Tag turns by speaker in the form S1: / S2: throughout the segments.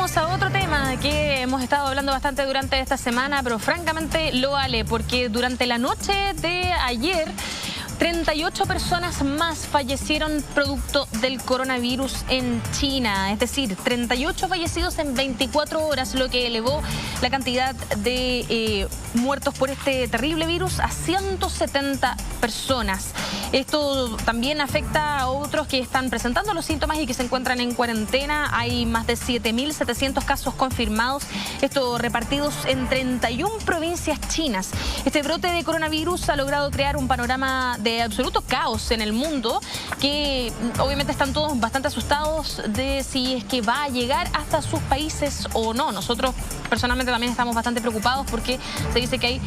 S1: Pasemos a otro tema que hemos estado hablando bastante durante esta semana, pero francamente lo vale, porque durante la noche de ayer 38 personas más fallecieron producto del coronavirus en China, es decir, 38 fallecidos en 24 horas, lo que elevó la cantidad de muertos por este terrible virus a 170 personas. Esto también afecta a otros que están presentando los síntomas y que se encuentran en cuarentena. Hay más de 7.700 casos confirmados, esto repartidos en 31 provincias chinas. Este brote de coronavirus ha logrado crear un panorama de absoluto caos en el mundo, que obviamente están todos bastante asustados de si es que va a llegar hasta sus países o no. Nosotros personalmente también estamos bastante preocupados porque se dice que hay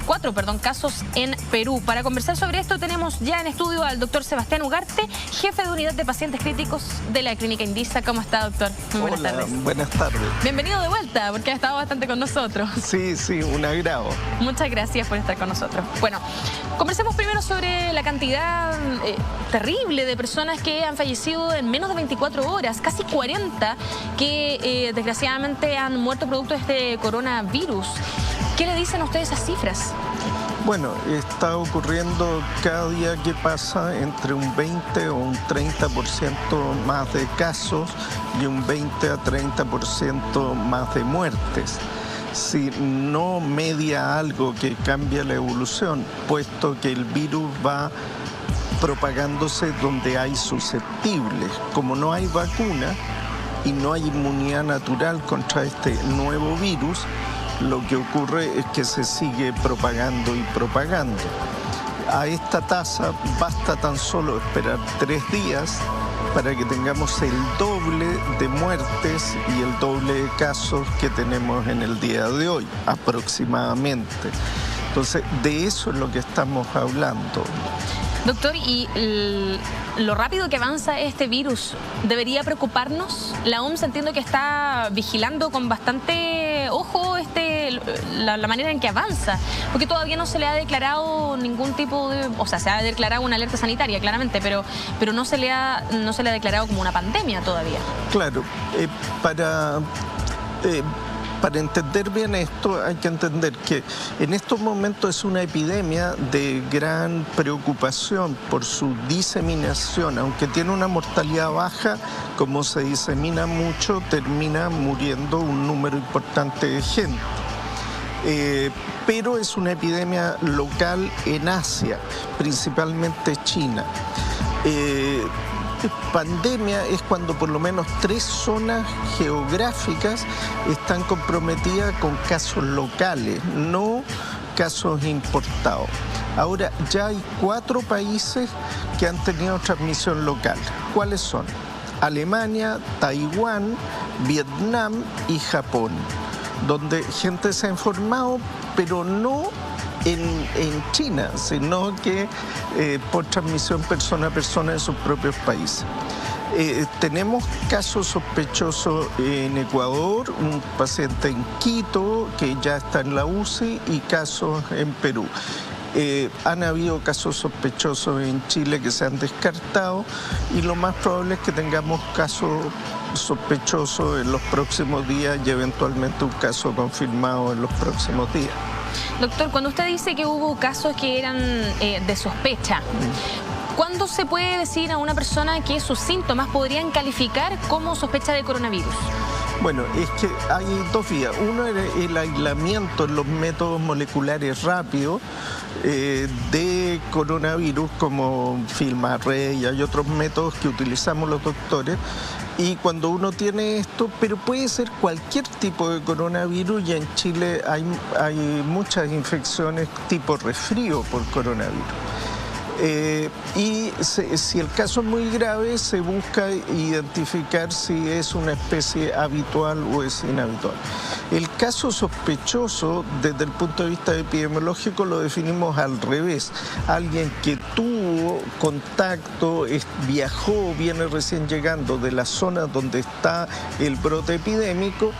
S1: cuatro casos en Perú. Para conversar sobre esto tenemos ya en estudio al doctor Sebastián Ugarte, jefe de unidad de pacientes críticos de la Clínica Indisa. ¿Cómo está, doctor? Muy buenas tardes.
S2: Buenas tardes.
S1: Bienvenido de vuelta, porque ha estado bastante con nosotros.
S2: Sí, un agrado.
S1: Muchas gracias por estar con nosotros. Bueno, conversemos primero sobre la cantidad terrible de personas que han fallecido en menos de 24 horas, casi 40 que desgraciadamente han muerto producto de este coronavirus. ¿Qué le dicen a ustedes esas cifras?
S2: Bueno, está ocurriendo cada día que pasa entre un 20 o un 30% más de casos y un 20 a 30% más de muertes. Si no media algo que cambia la evolución, puesto que el virus va propagándose donde hay susceptibles. Como no hay vacuna y no hay inmunidad natural contra este nuevo virus, lo que ocurre es que se sigue propagando y propagando. A esta tasa basta tan solo esperar 3 días para que tengamos el doble de muertes y el doble de casos que tenemos en el día de hoy, aproximadamente. Entonces, de eso es lo que estamos hablando.
S1: Doctor, ¿y lo rápido que avanza este virus debería preocuparnos? La OMS entiendo que está vigilando con bastante ojo la manera en que avanza, porque todavía no se le ha declarado ningún tipo de... O sea, se ha declarado una alerta sanitaria, claramente, pero no se le ha declarado como una pandemia todavía.
S2: Claro, para entender bien esto hay que entender que en estos momentos es una epidemia de gran preocupación por su diseminación. Aunque tiene una mortalidad baja, como se disemina mucho, termina muriendo un número importante de gente. Pero es una epidemia local en Asia, principalmente China. Pandemia es cuando por lo menos 3 zonas geográficas están comprometidas con casos locales, no casos importados. Ahora ya hay 4 países que han tenido transmisión local. ¿Cuáles son? Alemania, Taiwán, Vietnam y Japón, donde gente se ha informado, pero no en China, sino que por transmisión persona a persona en sus propios países. Tenemos casos sospechosos en Ecuador, un paciente en Quito que ya está en la UCI y casos en Perú. Han habido casos sospechosos en Chile que se han descartado y lo más probable es que tengamos casos sospechosos en los próximos días y eventualmente un caso confirmado en los próximos días.
S1: Doctor, cuando usted dice que hubo casos que eran de sospecha, ¿cuándo se puede decir a una persona que sus síntomas podrían calificar como sospecha de coronavirus?
S2: Bueno, es que hay 2 vías. Uno es el aislamiento en los métodos moleculares rápidos de coronavirus, como FilmArray, y hay otros métodos que utilizamos los doctores. Y cuando uno tiene esto, pero puede ser cualquier tipo de coronavirus, y en Chile hay muchas infecciones tipo resfrío por coronavirus. Si el caso es muy grave, se busca identificar si es una especie habitual o es inhabitual. El caso sospechoso, desde el punto de vista epidemiológico, lo definimos al revés. Alguien que tuvo contacto, viajó, viene recién llegando de la zona donde está el brote epidémico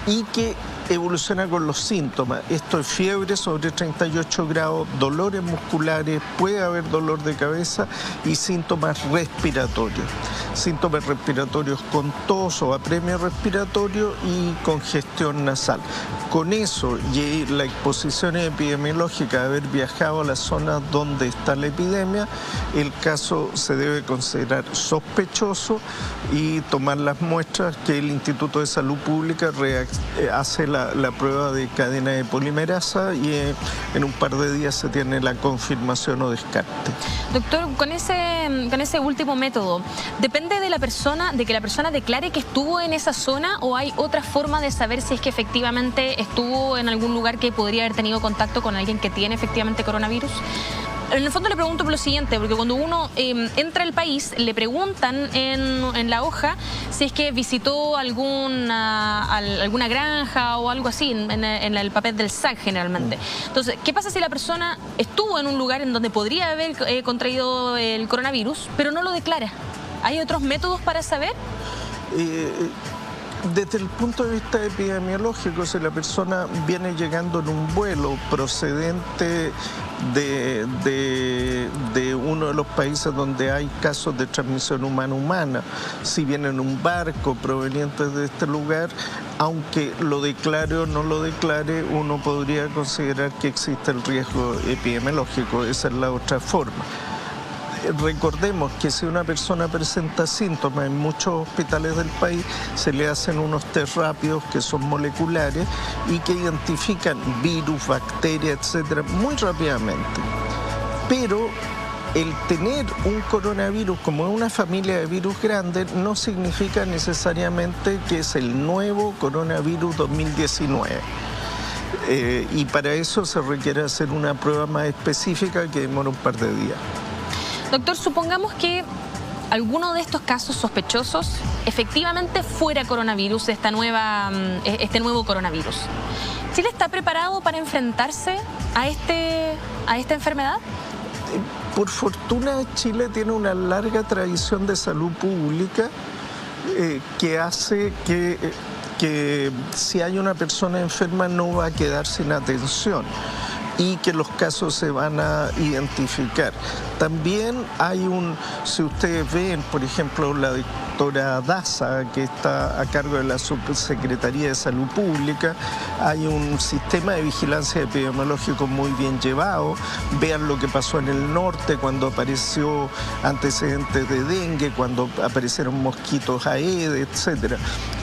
S2: y que evoluciona con los síntomas. Esto es fiebre sobre 38 grados, dolores musculares, puede haber dolor de cabeza y síntomas respiratorios. Síntomas respiratorios con tos o apremio respiratorio y congestión nasal. Con eso y la exposición epidemiológica de haber viajado a las zonas donde está la epidemia, el caso se debe considerar sospechoso y tomar las muestras que el Instituto de Salud Pública hace la prueba de cadena de polimerasa y en un par de días se tiene la confirmación o descarte.
S1: Doctor, con ese último método, ¿depende de la persona, de que la persona declare que estuvo en esa zona o hay otra forma de saber si es que efectivamente estuvo en algún lugar que podría haber tenido contacto con alguien que tiene efectivamente coronavirus? En el fondo le pregunto por lo siguiente, porque cuando uno entra al país, le preguntan en la hoja si es que visitó alguna granja o algo así, en el papel del SAC generalmente. Entonces, ¿qué pasa si la persona estuvo en un lugar en donde podría haber contraído el coronavirus, pero no lo declara? ¿Hay otros métodos para saber?
S2: Desde el punto de vista epidemiológico, si la persona viene llegando en un vuelo procedente de uno de los países donde hay casos de transmisión humana-humana, si viene en un barco proveniente de este lugar, aunque lo declare o no lo declare, uno podría considerar que existe el riesgo epidemiológico. Esa es la otra forma. Recordemos que si una persona presenta síntomas en muchos hospitales del país, se le hacen unos test rápidos que son moleculares y que identifican virus, bacterias, etcétera, muy rápidamente. Pero el tener un coronavirus como una familia de virus grandes no significa necesariamente que es el nuevo coronavirus 2019. Y para eso se requiere hacer una prueba más específica que demora un par de días.
S1: Doctor, supongamos que alguno de estos casos sospechosos efectivamente fuera coronavirus, este nuevo coronavirus. ¿Chile está preparado para enfrentarse a esta enfermedad?
S2: Por fortuna, Chile tiene una larga tradición de salud pública que hace que si hay una persona enferma no va a quedar sin atención y que los casos se van a identificar. También hay si ustedes ven, por ejemplo, la doctora Daza, que está a cargo de la Subsecretaría de Salud Pública, hay un sistema de vigilancia epidemiológico muy bien llevado. Vean lo que pasó en el norte cuando apareció antecedentes de dengue, cuando aparecieron mosquitos Aedes, etc.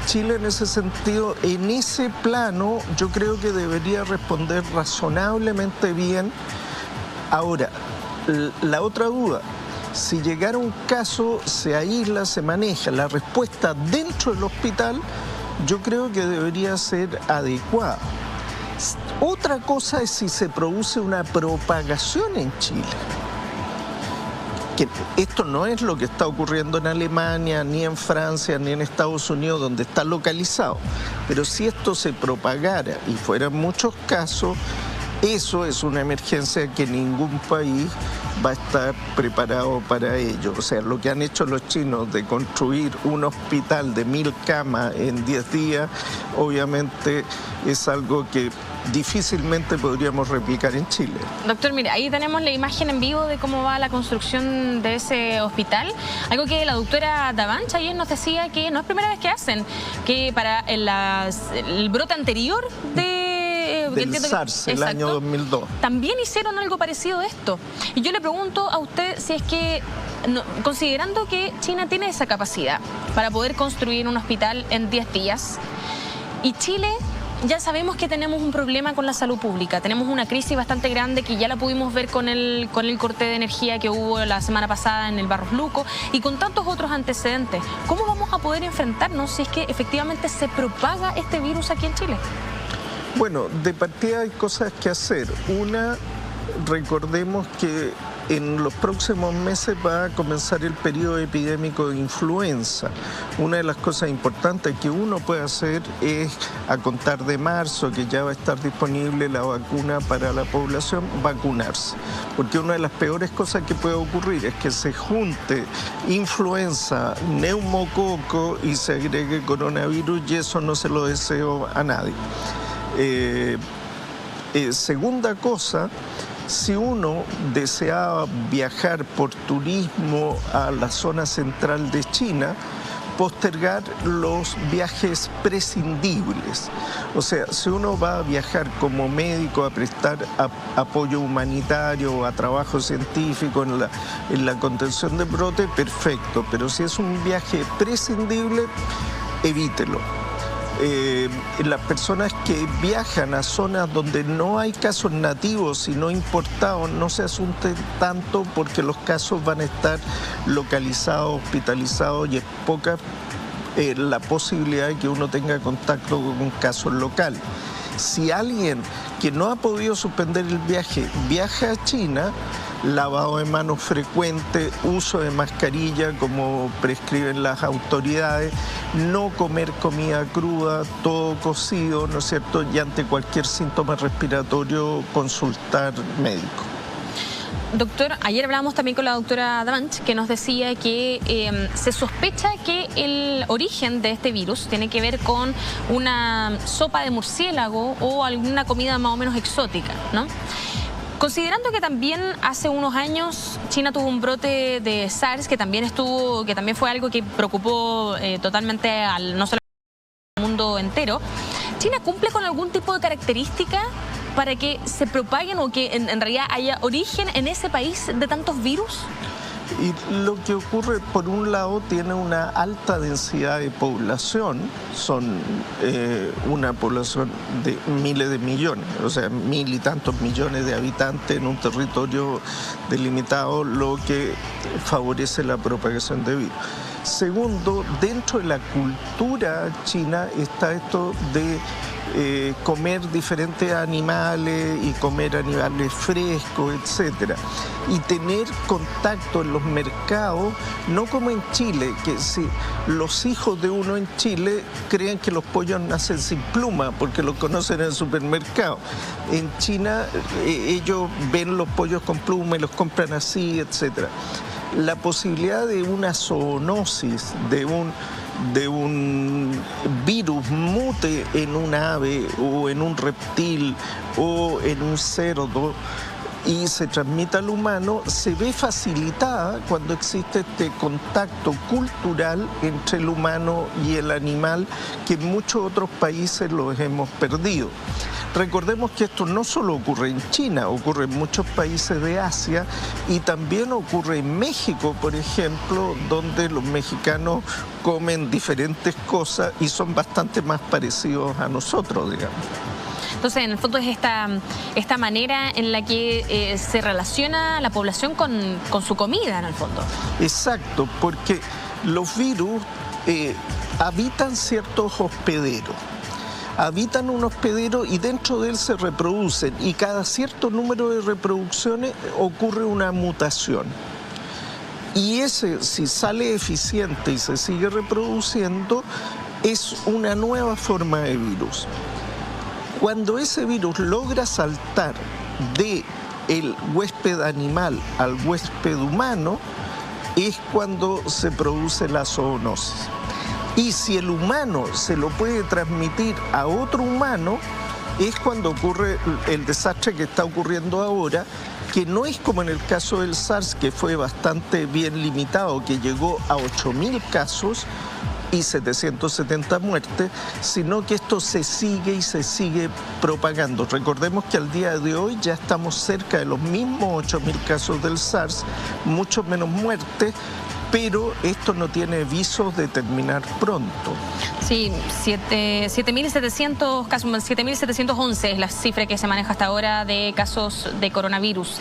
S2: Chile en ese sentido, en ese plano, yo creo que debería responder razonablemente bien. Ahora, la otra duda, si llegara un caso, se aísla, se maneja, la respuesta dentro del hospital, yo creo que debería ser adecuada. Otra cosa es si se produce una propagación en Chile. Que esto no es lo que está ocurriendo en Alemania, ni en Francia, ni en Estados Unidos, donde está localizado. Pero si esto se propagara y fueran muchos casos, eso es una emergencia que ningún país va a estar preparado para ello. O sea, lo que han hecho los chinos de construir un hospital de 1000 camas en 10 días, obviamente es algo que difícilmente podríamos replicar en Chile.
S1: Doctor, mire, ahí tenemos la imagen en vivo de cómo va la construcción de ese hospital. Algo que la doctora Davancha ayer nos decía que no es primera vez que hacen, que para el brote anterior
S2: del SARS, el año 2002.
S1: También hicieron algo parecido a esto. Y yo le pregunto a usted si es que, considerando que China tiene esa capacidad para poder construir un hospital en 10 días, y Chile ya sabemos que tenemos un problema con la salud pública, tenemos una crisis bastante grande que ya la pudimos ver con el corte de energía que hubo la semana pasada en el Barros Luco y con tantos otros antecedentes. ¿Cómo vamos a poder enfrentarnos si es que efectivamente se propaga este virus aquí en Chile?
S2: Bueno, de partida hay cosas que hacer. Una, recordemos que en los próximos meses va a comenzar el periodo epidémico de influenza. Una de las cosas importantes que uno puede hacer es, a contar de marzo, que ya va a estar disponible la vacuna para la población, vacunarse. Porque una de las peores cosas que puede ocurrir es que se junte influenza, neumococo y se agregue coronavirus, y eso no se lo deseo a nadie. Segunda cosa, si uno deseaba viajar por turismo a la zona central de China, postergar los viajes prescindibles. O sea, si uno va a viajar como médico a prestar apoyo humanitario o a trabajo científico en la contención de brote, perfecto, pero si es un viaje prescindible, evítelo. Las personas que viajan a zonas donde no hay casos nativos sino importados no se asusten tanto, porque los casos van a estar localizados, hospitalizados, y es poca la posibilidad de que uno tenga contacto con un caso local. Si alguien que no ha podido suspender el viaje viaja a China, lavado de manos frecuente, uso de mascarilla como prescriben las autoridades, no comer comida cruda, todo cocido, ¿no es cierto? Y ante cualquier síntoma respiratorio, consultar médico.
S1: Doctor, ayer hablábamos también con la doctora Damanch, que nos decía que se sospecha que el origen de este virus tiene que ver con una sopa de murciélago o alguna comida más o menos exótica, ¿no? Considerando que también hace unos años China tuvo un brote de SARS que también fue algo que preocupó totalmente no solo al mundo entero, ¿China cumple con algún tipo de característica para que se propaguen o que en realidad haya origen en ese país de tantos virus?
S2: Y lo que ocurre, por un lado, tiene una alta densidad de población, son una población de miles de millones, o sea, 1000 y tantos millones de habitantes en un territorio delimitado, lo que favorece la propagación de virus. Segundo, dentro de la cultura china está esto de comer diferentes animales y comer animales frescos, etc. Y tener contacto en los mercados, no como en Chile, que si los hijos de uno en Chile creen que los pollos nacen sin pluma porque los conocen en el supermercado. En China ellos ven los pollos con pluma y los compran así, etc. La posibilidad de una zoonosis, de un virus mute en un ave o en un reptil o en un cerdo y se transmita al humano, se ve facilitada cuando existe este contacto cultural entre el humano y el animal, que en muchos otros países los hemos perdido. Recordemos que esto no solo ocurre en China, ocurre en muchos países de Asia y también ocurre en México, por ejemplo, donde los mexicanos comen diferentes cosas y son bastante más parecidos a nosotros, digamos.
S1: Entonces, en el fondo es esta manera en la que se relaciona la población con su comida, en el fondo.
S2: Exacto, porque los virus habitan ciertos hospederos. Habitan un hospedero y dentro de él se reproducen, y cada cierto número de reproducciones ocurre una mutación. Y ese, si sale eficiente y se sigue reproduciendo, es una nueva forma de virus. Cuando ese virus logra saltar del huésped animal al huésped humano, es cuando se produce la zoonosis. Y si el humano se lo puede transmitir a otro humano, es cuando ocurre el desastre que está ocurriendo ahora, que no es como en el caso del SARS, que fue bastante bien limitado, que llegó a 8.000 casos y 770 muertes, sino que esto se sigue y se sigue propagando. Recordemos que al día de hoy ya estamos cerca de los mismos 8.000 casos del SARS, mucho menos muertes, pero esto no tiene visos de terminar pronto.
S1: Sí, 7.700 casos, 7.711 es la cifra que se maneja hasta ahora de casos de coronavirus.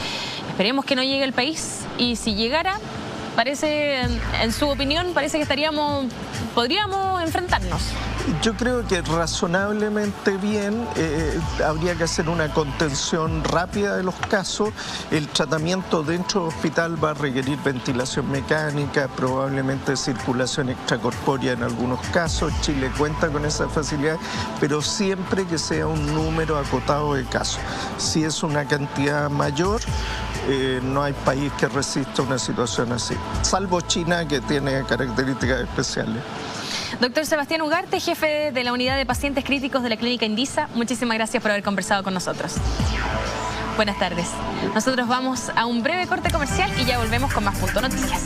S1: Esperemos que no llegue al país, y si llegara, parece, en su opinión, parece que podríamos enfrentarnos.
S2: Yo creo que razonablemente bien, habría que hacer una contención rápida de los casos. El tratamiento dentro del hospital va a requerir ventilación mecánica, probablemente circulación extracorpórea en algunos casos. Chile cuenta con esa facilidad, pero siempre que sea un número acotado de casos. Si es una cantidad mayor, no hay país que resista una situación así, salvo China, que tiene características especiales.
S1: Doctor Sebastián Ugarte, jefe de la unidad de pacientes críticos de la clínica Indisa, muchísimas gracias por haber conversado con nosotros. Buenas tardes. Nosotros vamos a un breve corte comercial y ya volvemos con más Punto Noticias.